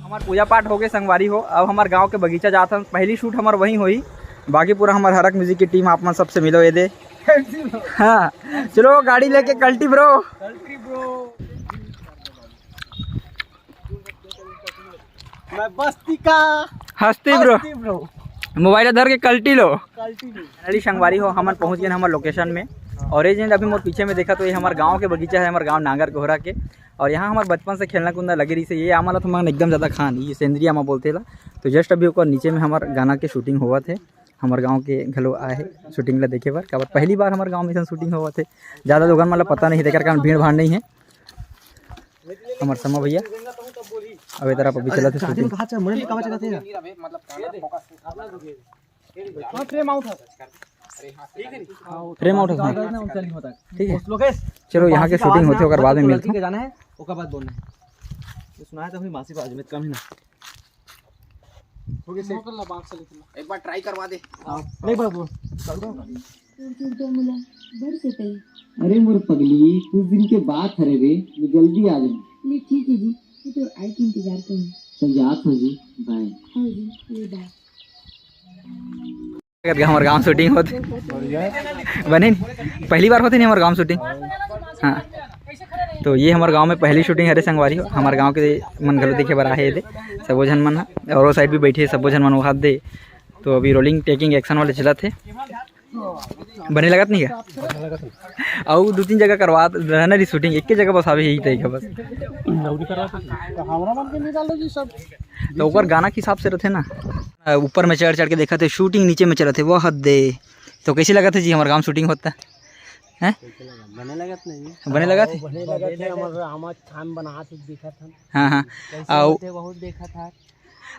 हमार पूजा पाठ हो गए संगवारी हो। अब हमारे गांव के बगीचा जाता पहली शूट हमार वहीं हुई। बाकी पूरा हमारे हरक म्यूजिक की टीम आप सबसे मिलो ये दे। हाँ चलो गाड़ी लेके कल्टी ब्रो। मैं बस्ती का हस्ती ब्रो मोबाइल धर के कल्टी लो। फाइनली संगवारी हो हमारे पहुंच गए हमारे लोकेशन में। और ये अभी मोर पीछे में देखा तो ये हमारे गांव के बगीचा है, हमारे गांव नागर कोहरा के। और यहाँ हमारे बचपन से खेलना कूदना लगी रही से ये आमा तो मैं एकदम ज़्यादा खान ये सेंद्री आमा बोलते ला। तो जस्ट अभी ओकर नीचे में हमारे गाना के शूटिंग हुआ थे। हमारे गांव के घलो आए है शूटिंग ला देखे बार का पहली बार हमारे गांव में ऐसा शूटिंग हुआ थे। ज़्यादा लोगों मतलब पता नहीं देकर कारण भीड़ भाड़ नहीं है। हमारे समा भैया अब इधर अभी चला थे शूटिंग। फ्रेम आउट होता ठीक है। चलो यहाँ के शूटिंग होते होकर बाद में मिलते हैं। जाना है ओका बात बोलना है तो सुना है तो अपनी मासी बाज में कम ही ना एक बार ट्राई करवा दे। नहीं बाबू अरे मोर पगली कुछ दिन के बाद हरे रे मैं जल्दी आ जाऊँ। नहीं ठीक है जी मैं तो आई के इंतजार करूँ। चल जात हो जी बाय। हाँ जी ये बाय। करके हमारे गांव शूटिंग होते बने पहली बार होते नहीं हमारे गांव शूटिंग। हाँ तो ये हमारे गांव में पहली शूटिंग हरे संगवारी हो। हमारे गांव के मन घलो देखे बर आए दे सबो झन मन और वो साइड भी बैठे सबो झन मन हाथ दे। तो अभी रोलिंग टेकिंग एक्शन वाले चला थे बने लगत नहीं क्या और 2-3 जगह करवा रहना रही शूटिंग एक जगह बस आवे यही तरीका बस। तो ऊपर गाना के हिसाब से रहते ना ऊपर में चढ़ के देखा थे शूटिंग नीचे में चला थे वो हद दे। तो कैसे लगा था जी हमारे गांव शूटिंग होता है बने लगा नहीं बने लगा थे हाँ हाँ बहुत देखा था।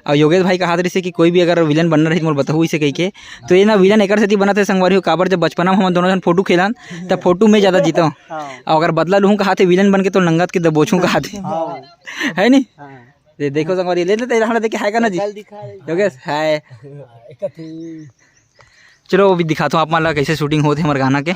और योगेश भाई का हाथ रही से कि कोई भी अगर विलन बनना रही मोर बताऊ इसे कही के तो ये ना विलन एक से बना थे संगवारी हो काबर जब बचपना में हम दोनों जन फोटो खेलन तब फोटो में ज़्यादा जीता हूँ। और अगर बदला लूँ का हाथ विलन बन के तो नंगत के दबोचूँ का हाथ है नहीं। देखो संगवारी ले लेते यहाँ देखे है का ना जी योगेश है। चलो अभी दिखाता हूँ आप मान कैसे शूटिंग होती है हमारे गाना के।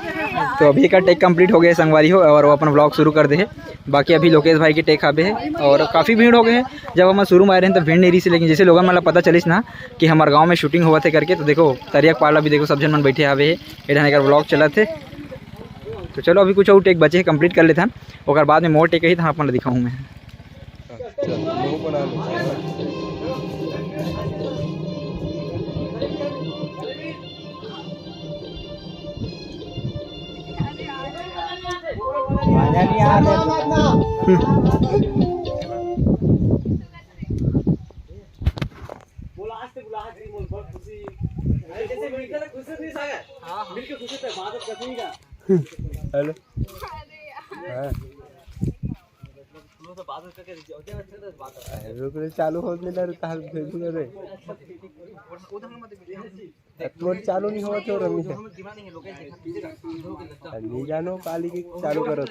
तो अभी का टेक कंप्लीट हो गया संगवारी हो और वो अपना ब्लॉग शुरू कर दे है। बाकी अभी लोकेश भाई के टेक आवे है और काफ़ी भीड़ हो गए हैं। जब हम शुरू में आए रहे हैं तो भीड़ नहीं रही से लेकिन जैसे लोगों मतलब पता चलिस ना कि हमारे गांव में शूटिंग हुआ थे करके तो देखो तरियक पाला भी देखो सब जन मन बैठे आवे है एढ़ाने का ब्लॉग चला थे। तो चलो अभी कुछ और टेक बचे हैं कंप्लीट कर लेते हैं और बाद में मोर टेक ही था अपन दिखाऊँ मैं। हेलो चालू हो तोर चालू नहीं हुआ तो रमी नहीं जानो काली की चालू करो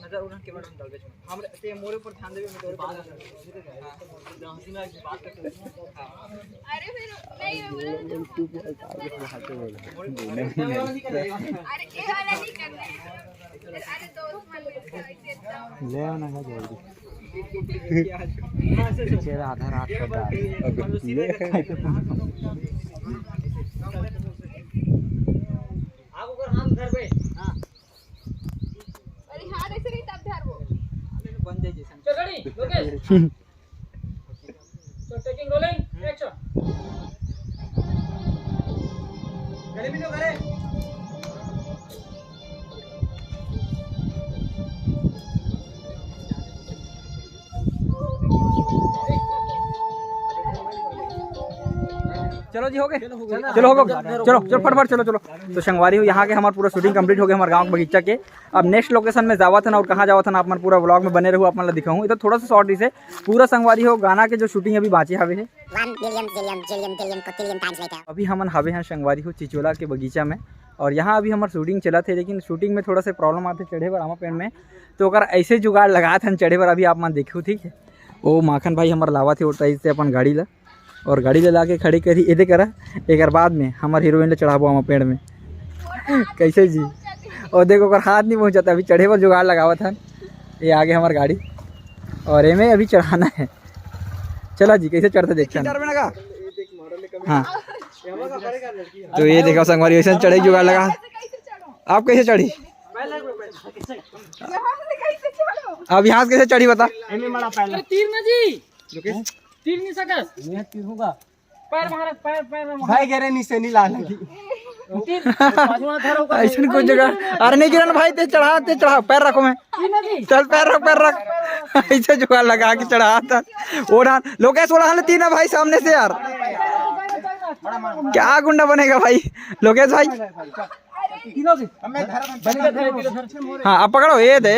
नजर उड़न के मैडम डाल दे हम ते मोरे ऊपर ध्यान देबे मैं तोरे पर हंसी में बात करते अरे फिर नहीं अरे ये वाला नहीं करना अरे दोस्त मन ले आना है जल्दी चेहरा आधा रात का आप ऊपर हाथ धर बे हां अरे हां ऐसे नहीं तब धर वो बन जाए जैसे चल गाड़ी लोकेश तो टेकिंग रोलिंग एक्शन गाड़ी भी तो करे चलो जी हो गए चलो हो गए चलो चलो फटाफट चलो चलो। तो संगवारी हो यहाँ के हमारा पूरा शूटिंग कंप्लीट हो गया हमारे गांव बगीचा के। अब नेक्स्ट लोकेशन में जावा था ना और कहाँ जावा था ना आप पूरा व्लॉग में बने रहो आप मतलब दिखाऊँ। इधर थोड़ा सा शॉर्ट इसे पूरा संगवारी हो गाना के जो शूटिंग अभी बाँचे हवे है अभी हम हवे हैं संगवारी हो चिचोला के बगीचा में। और यहाँ अभी हमारे शूटिंग चला थे लेकिन शूटिंग में थोड़ा सा प्रॉब्लम आते चढ़े पर आमा पेड़ में तो अगर ऐसे जुगाड़ लगा था चढ़े पर अभी आप मन देखो ठीक है। ओ माखन भाई हमार लावा थे उठाई से अपन गाड़ी ला और गाड़ी ले ला के खड़ी करी एदे करा एक बाद में हमार हीरोइन ले चढ़ाबो हम पेड़ में कैसे जी। और देखो अगर हाथ नहीं पहुँचाता अभी चढ़े पर जुगाड़ लगावा था। ये आगे हमार गाड़ी और एमे अभी चढ़ाना है। चला जी कैसे चढ़ते देखते हैं। हाँ तो ये देखो संगवारी ऐसे चढ़े जुगाड़ लगा। आप कैसे चढ़ी? अब यहाँ से कैसे चढ़ी बता? भाई गिरे नीचे नहीं लाना ऐसे कुछ जगह अरे नहीं गिरन भाई ते चढ़ा पैर रखो मैं चल पैर रख ऐसे जुगाड़ लगा के चढ़ा था। ओढ़ा लोकेश ओढ़ा ले तीन है भाई सामने से यार क्या गुंडा बनेगा भाई लोकेश भाई। हाँ अब पकड़ो ये दे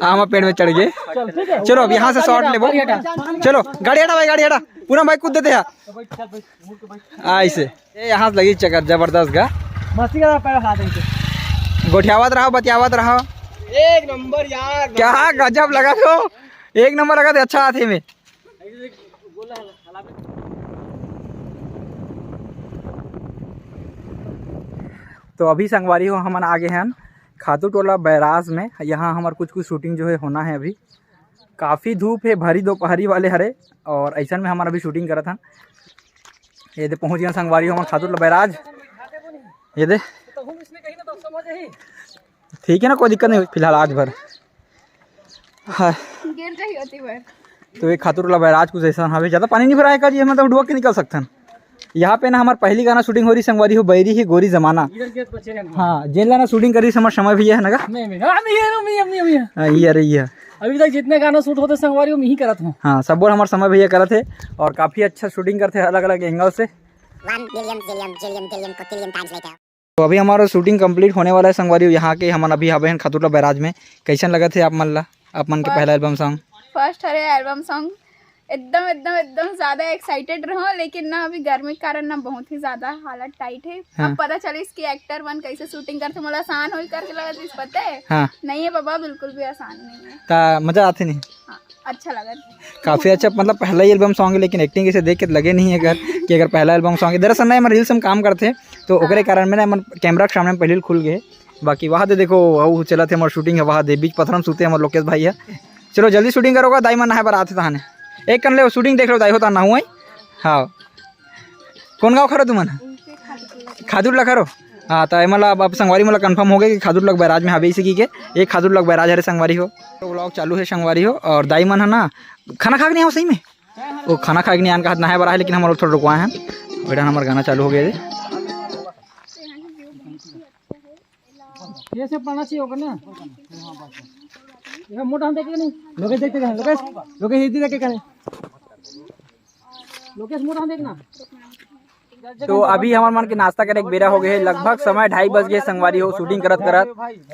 हम पेड़ में चढ़ गए। चलो अब यहाँ से शॉट ले वो। चलो गाड़ी हटा भाई गाड़ी हटा पूरा भाई कूद देते हैं ऐसे। यहाँ से लगी चक्कर जबरदस्त गा गोठियावत रहो बतियावत रहो। एक नंबर यार क्या गजब लगा तो एक नंबर लगा तो अच्छा हाथी में। तो अभी संगवारी हो हम आगे हैं खातू टोला बैराज में। यहाँ हमार कुछ शूटिंग जो है होना है। अभी काफ़ी धूप है भरी दोपहरी वाले हरे और ऐसा में हमारा अभी शूटिंग करा था। ये दे पहुँच गया संगवारी हो हमारा खातू टोला बैराज। ये दे ठीक है ना कोई दिक्कत नहीं फिलहाल आज भर। हाँ तो ये खातू टोला बैराज कुछ ऐसा हमें ज़्यादा पानी नहीं भराएगा जी हम तो डुबा के निकल सकते हैं। यहाँ पे ना हमारे पहली गाना शूटिंग हो रही संगवारी हो बैरी ही गोरी जमाना। हाँ जेल लाना शूटिंग करी हमारा समय भैया है ना ये अभी तक जितने गाना शूट होते संगवारी में ही करत हूँ। हाँ सब बोल हमारे समय भैया करे थे और काफ़ी अच्छा शूटिंग करते हैं अलग अलग एंगल से। तो अभी हमारा शूटिंग कंप्लीट होने वाला है संगवारी यहाँ के हमारा अभी हवे खातू टोला बैराज में। कैसन लगा थे आप मन ला आप मन के पहला एल्बम सॉन्ग? फर्स्ट हरे एल्बम सॉन्ग एकदम ज़्यादा एक्साइटेड रहो लेकिन ना अभी गर्मी के कारण ना बहुत ही ज़्यादा हालत टाइट है। हाँ। अब पता चले इसकी एक्टर बन कैसे शूटिंग करते मतलब आसान हो करके लगा तो इस पता है। हाँ नहीं है बाबा बिल्कुल भी आसान नहीं है। ता मज़ा आते नहीं? हाँ अच्छा लगा काफ़ी अच्छा मतलब पहला ही एल्बम सॉन्ग है लेकिन एक्टिंग इसे देख के लगे नहीं है कि अगर पहला एल्बम सॉन्ग है। दरअसल ना हमारे रील्स हम काम करते हैं तो ओकरे कारण में ना कैमरा के सामने पहले खुल गए। बाकी वहाँ दे देखो वो चला थे हमारे शूटिंग है वहाँ दे बीच पत्थर में सूते हमारे लोकेश भाई है। चलो जल्दी शूटिंग करोगा दाई मन है बारात था एक कर ले शूटिंग देख लो दाई होता ना हुआ। हाँ कौन गाँव खरो तुम खादुर ला खरो? हाँ तो मतलब अब संगवारी मतलब कंफर्म हो गया कि खादुर लग बैराज में हवे इसी की के एक खादुर लग बैराज है संगवारी हो। तो व्लॉग चालू है संगवारी हो और दाई मन है ना खाना खा के नहीं हो सही में वो खाना खा के नहीं आन का हाथ नहाए बरा है लेकिन हम लोग थोड़ा रुकवाए हैं बेटा हमारा गाना चालू हो गया है। ये सब पढ़ना चाहिए होगा ना मोटा हम देखे नहीं लोकेश देखते कहें लोकेश हिंदी देखे कहें लोकेश मोटा देखना। तो अभी हमारे मन के नाश्ता करे एक बेरा हो गए लगभग समय 2:30 बज गए संगवारी हो शूटिंग करत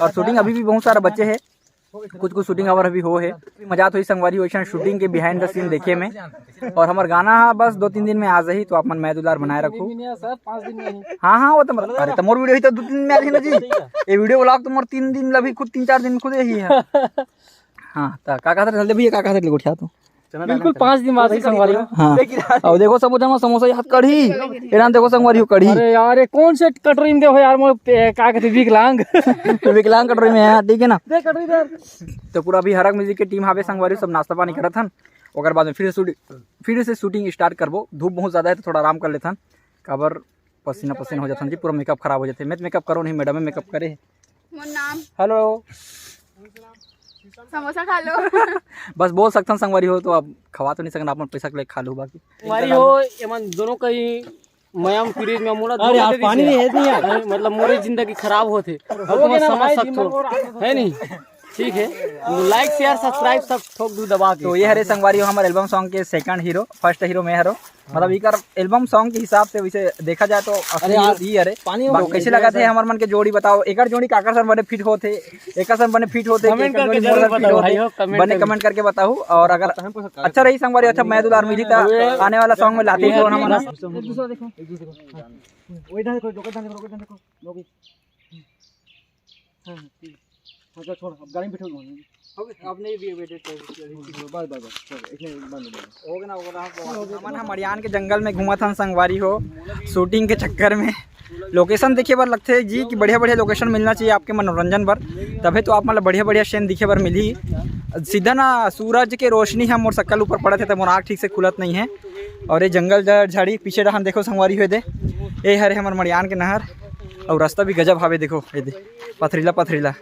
और शूटिंग अभी भी बहुत सारे बच्चे हैं कुछ शूटिंग हमारे अभी हो है। मजा तो संगवारी हो शूटिंग के बिहाइंड द सीन देखे में और हमारा गाना बस 2-3 दिन में आ जाही तो आप मन महदुदार बनाए रखो। हाँ वो तो अरे तो मोर वीडियो ही तो 2-3 दिन में आ ना जी ये वीडियो ब्लॉग तो मोर 3 दिन अभी खुद 3-4 दिन खुद ही है। हाँ तो का जल्दी भैया का ले उठा तो बिल्कुल 5 दिन बाद ही संगवारी हो। हाँ और देखो सब जमा समोसा याद कढ़ी एरान देखो संगवारी हो कढ़ी। अरे यार कौन से कटोरी में हो यार का कहते विकलांग विकलांग कटोरी में है ठीक है ना। देख कटोरी यार तो पूरा अभी हरक म्यूजिक की टीम हावे संगवारी सब नाश्ता पानी करत हन और बाद में फिर से शूटिंग स्टार्ट करबो। धूप बहुत ज़्यादा है तो थोड़ा आराम कर लेथन काबर पसीना हो जाता जी पूरा मेकअप खराब हो जाते। मैं मेकअप करो नहीं मैडम मेकअप करे। नाम हेलो समोसा खा लो बस बोल सकते हैं संगवारी हो तो आप खवा तो नहीं सकना आप पैसा के लिए खा लो बाकी संगवारी हो एमन दोनों कहीं मयम पीरियड में मोला अरे यार पानी नहीं है नहीं यार मतलब मोरी जिंदगी खराब होते अब समझ सकते हो है नहीं ठीक है लाइक शेयर सब्सक्राइब सब ठोक दू दबा के। तो ये हरे संगवारी हो हमारे एल्बम सॉन्ग के सेकंड हीरो फर्स्ट हीरो मैं हरो मतलब इकर एल्बम सॉन्ग के हिसाब से वैसे देखा जाए तो असली अरे तो कैसे लगा थे हमारे मन के जोड़ी बताओ एकर जोड़ी काकर सर बने फिट होते एकर सर बने फिट होते बने कमेंट करके बताओ और अगर अच्छा रही संगवारी अच्छा मैं दुलार मिली था आने वाला सॉन्ग में लाते हैं हमारा अच्छा छोड़ अब गाड़ी में बैठो आपने भी वेटेड बस बस बस इसने बंद हो गया हमन हम मड़ियान के जंगल में घूमा था संगवारी हो शूटिंग के चक्कर में। लोकेशन देखे बर लगते जी कि बढ़िया बढ़िया लोकेशन मिलना चाहिए आपके मनोरंजन बर, तभी तो आप मतलब बढ़िया बढ़िया सीन दिखे बर मिली। सीधा ना सूरज के रोशनी हम मोर शक्ल ऊपर पड़े थे तो मोर आँख ठीक से खुलत नहीं है। और ये जंगल झाड़ी पीछे हम देखो संगवारी हुए दे ये हरे हमार मड़ियान के नहर और रास्ता भी गजब हावे देखो ये दे पथरीला पथरीला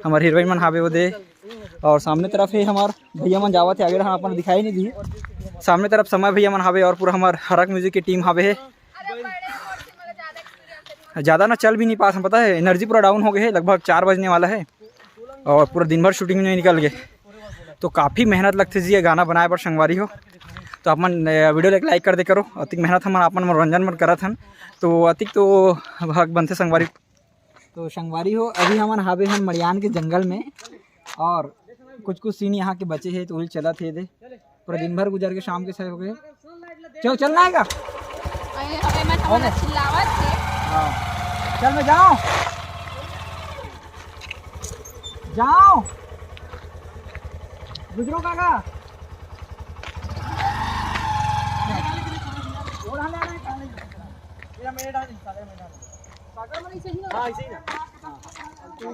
हमार हीरोइन मन हावे वो दे। और सामने तरफ है हमार भैया मन जावत है आगे हम अपन दिखाई नहीं दी। सामने तरफ समय भैया मन हावे और पूरा हमार हरक म्यूजिक की टीम हावे है। ज़्यादा ना चल भी नहीं पास हम पता है एनर्जी पूरा डाउन हो गए है, लगभग 4 बजने वाला है और पूरा दिन भर शूटिंग में निकल गए तो काफ़ी मेहनत लगती जी गाना बनाए पर संगवारी हो। तो अपन वीडियो लाइक कर दे करो अतिक मेहनत हम अपन मनोरंजन मन करत हन तो अतिक तो भाग बनते संगवारी। तो संगवारी हो अभी हमन हावे हम मड़ियान के जंगल में और कुछ कुछ सीन यहाँ के बचे हैं तो वही चला थे दे पूरा दिन भर गुजर के शाम के 6 हो गए। चलो चलना है का चल मैं जाओ जाओ गुजरो काका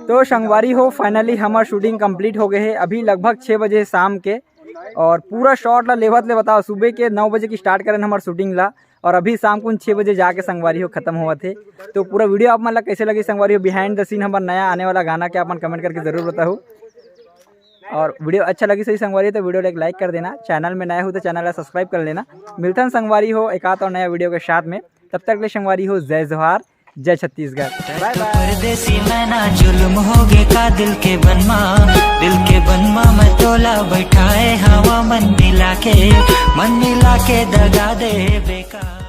तो संगवारी हो फाइनली हमार शूटिंग कंप्लीट हो गए है। अभी लगभग 6 बजे शाम के और पूरा शॉट ला लेवत ले बताओ सुबह के 9 बजे की स्टार्ट करें हमार शूटिंग ला और अभी शाम को 6 बजे जाके संगवारी हो खत्म हुआ थे। तो पूरा वीडियो आप मतलब कैसे लगी संगवारी हो बिहाइंड द सीन हमारा नया आने वाला गाना के अपन कमेंट करके जरूर बताओ। और वीडियो अच्छा लगी सही संगवारी तो वीडियो एक लाइक कर देना, चैनल में नया हो तो चैनल सब्सक्राइब कर लेना। मिलता संगवारी हो एक आध और नया वीडियो के साथ में, तब तक ले संगवारी हो जय जोहार जय छत्तीसगढ़। Bye bye. परदेसी मैना जुल्म होगे का दिल के बनवा में तोला बैठाए हवा मन मिला के दगा दे बेकार।